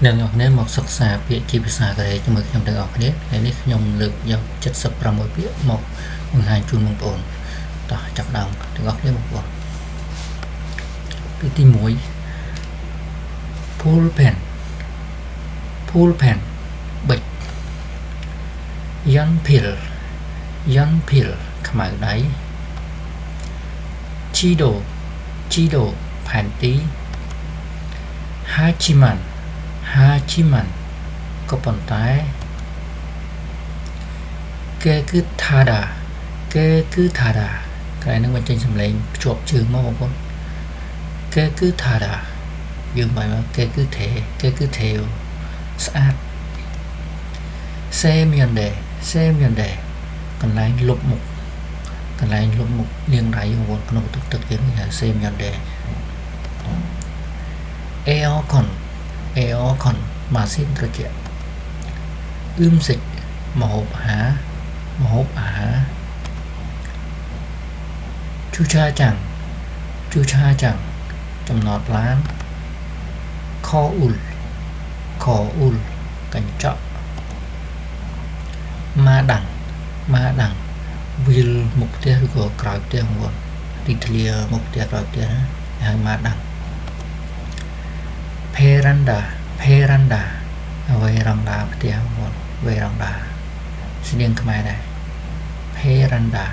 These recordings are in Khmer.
អ្នកនរគ្នាមកសិក្សាពាក្យជាភាសាកូរ៉េជាមួយខ្ញុំទាំងអស់គ្នាថ្ងៃនេះខ្ញុំលើកយក76ពាក្យមកបង្ហាញជូនបងប្អូនតោះចាប់ដើមទាំងអស់គ្នាបងប្អូនពាក្យទី1 pool pen ប៊ិច young pill ខ្មៅដៃ chido ផែនទី hachiman ក៏ប៉ុន្តែគេគឺថាដាក្រែនឹងបញ្ចេញសំឡេងភ្ជាប់ជើងមកបងប្អូនគេគឺថាដាយើងបាយមកគេគឺទេវស្អាត semyonde កន្លែងលុបមុខលាងដៃបងប្អូនក្នុងទឹកយើងហៅ semyonde aircon ម៉ាស៊ីនត្រជាក់សិកម្ហូបអាហារជូឆាចាំងចំណតឡានខអ៊ុលកញ្ចក់ម៉ាដាំងវាលមុខផ្ទះឬក៏ក្រោយផ្ទះបងប្អូនទីធ្លាមុខផ្ទះក្រោយផ្ទះហៅម៉ាដាំងVeranda វេរ៉ង់ដាផ្ទះបងប្អូនវេរ៉ង់ដាស្នៀងខ្មែរដែរ Veranda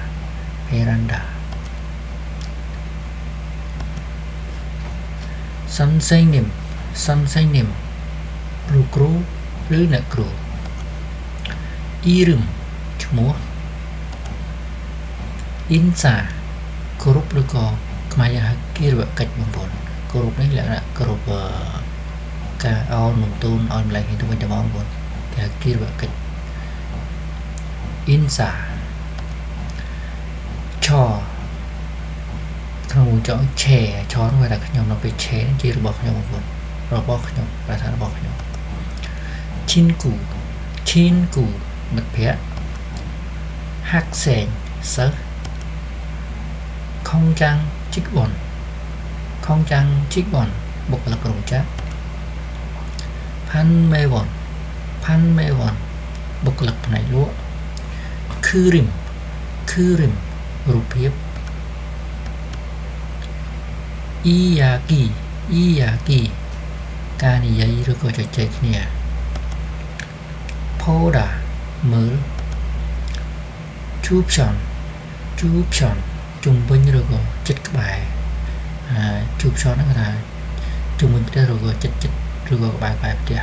Sunshine គ្រូឬអ្នកគ្រូ Irum ឈ្មោះ Insa គោរពឬក៏ខ្មែរយើងហៅគិរវកិច្ចបងប្អូនគោរពនេះលក្ខណៈគោរពការអោននំទូនឲ្យម្លេះនេះទៅវិញទៅមកបងប្អូនគេហៅគិរវកិច្ច Insa ឆក្នុងចង់ឆែនោះគេថាខ្ញុំនៅពេលឆែជារបស់ខ្ញុំបងប្អូនរបស់ខ្ញុំប្រធានរបស់ខ្ញុំ Chinku មិត្តភក្តិ ហាក់សែងសិស្ស ខុងចាំងជីកបនបុគ្គលិករោងចក្រ ផាន់មេវ៉នបុគ្គលិកផ្នែកលក់ ខឺរិមរូបភាព អ៊ីយ៉ាគីការនិយាយឬក៏ជជែកគ្នា ផូដាមើល ជូបឆនជុំវិញឬក៏ចិត្តក្បែរជូបឆនហ្នឹងគេថាជុំវិញផ្ទះឬក៏ចិត្តឬក៏ក្បែរផ្ទះ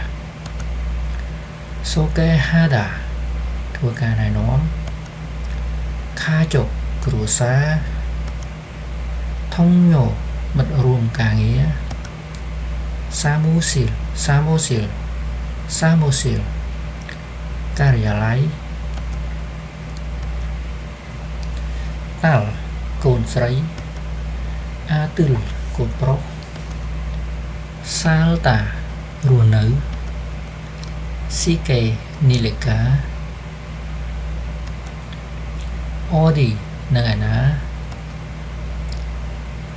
សូកេហាដាធ្វើការណែនាំ ខាចុកគ្រួសារ ថុងញោមិត្តរួមការងារ សាមូស៊ីលការិយាល័យ តាល់កូនស្រី អាទិលកូនប្រុស សាលតារស់នៅ ស៊ីកេនីលេកា អូឌីនៅឯណា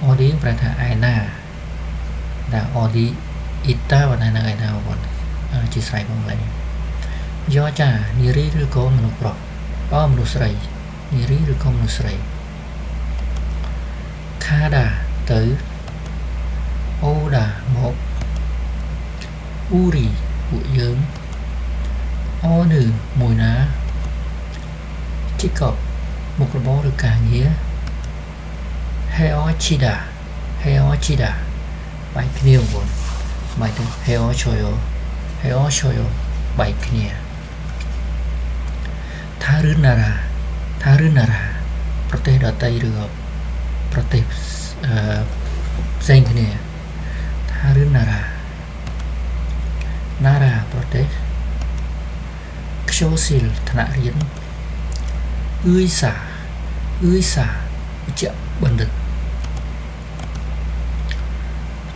អូឌីប្រែថាឯណាដែលអូឌីអ៊ីតានៅឯណាបងប្អូនជាស្រ័យបងឡើយយោចានារីឬក៏មនុស្សប្រុសមនុស្សស្រីនារីឬក៏មនុស្សស្រី ខាដាទៅ អូដាមក អ៊ូរីពួកយើង អូនឺមួយណា ជីកប់មុខរបរឬការងារ ហេអូឈីដាបែកគ្នាបងប្អូនបែកទៅហេអូឈយូបែកគ្នា ថារឿនណារ៉ាប្រទេសដទៃឬក៏ប្រទេសផ្សេងគ្នា ថារឿនណារ៉ាប្រទេស ខ្ជូស៊ីលថ្នាក់រៀន អ៊ឺសាវិជ្ជបណ្ឌិត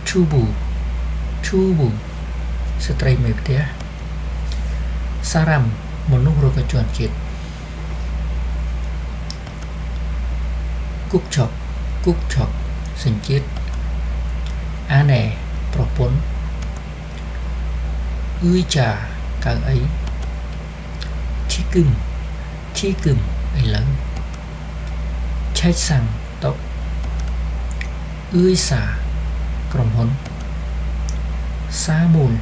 ឈូប៊ូស្ត្រីមេផ្ទះ សារ៉ាំមនុស្សឬក៏ជនជាតិ គុកឆុកសញ្ជាតិ អាណែប្រពន្ធ trà càng ấy chi cưng ấy lớn chết sang tộc xà cầm hôn xa mùn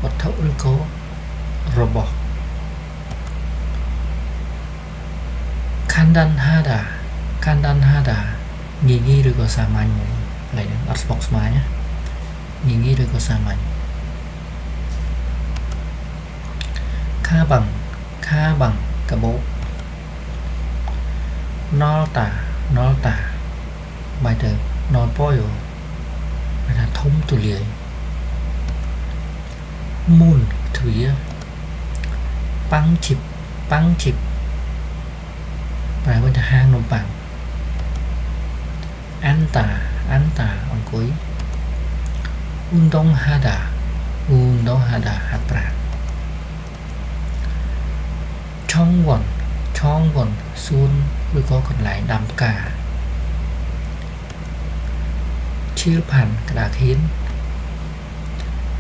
vật thậu ư có robot Kandan hada gigi juga samanya lain Xbox semuanya gigi juga samanya kha bằng cả bộ nol tả bài từ nol poyo là thông tù liệt moon thủy băng chip bài với hang nông bằng an tả ông cuối undong hada hapra trong quần xuân rồi có còn lại đam cả chia phản cả khiến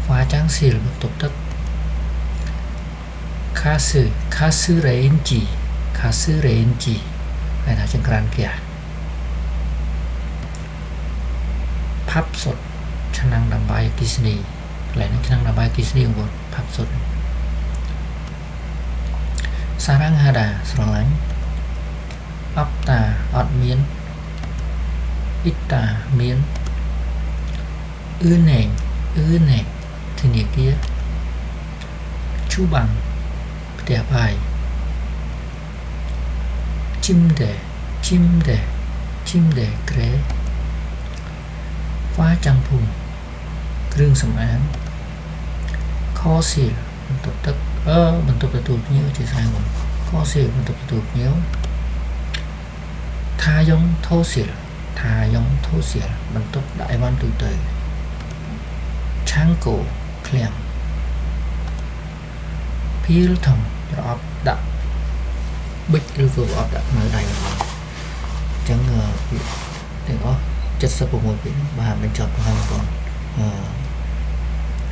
phá trắng xìl một tục tất khá sư rến chỉ hay là chân gran kìa pháp sốt chân năng đàm bài Disney lại nó chân năng đàm bài Disney một pháp sốt sarang hada srong lánh apta ọt miến ita miến ư nèng thì nè kia chú bằng đẹp bài chim để kré phá trăng phùng krương sầm án kho xìl tục tất mình tục tụt nhớ chỉ sai rồi kho xìl mình tục tụt nhớ tha giống thô xìl mình tục đại văn từ từ trang cổ klem phiêu thầm rọp đậm bích lưu vừa ọp đặt nơi đây chẳng ngờ tiếng ó chất sắp của một biển và mình chọn hai con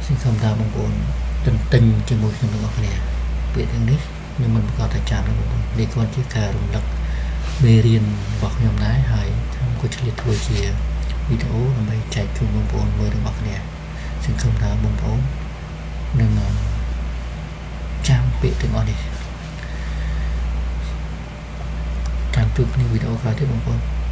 xin không ta mong muốn tình trên môi trường ngọc này bị tiếng nít nhưng mình có thể chạm được để con chiếc cà rùng lật mê riêng bọc nhom nái hay không có chất liệt thôi chỉ video là mình chạy chung mong muốn môi đường bọc này xin không ta mong muốn nên trang bị tiếng ó này trang chụp video khá tiếp mong muốn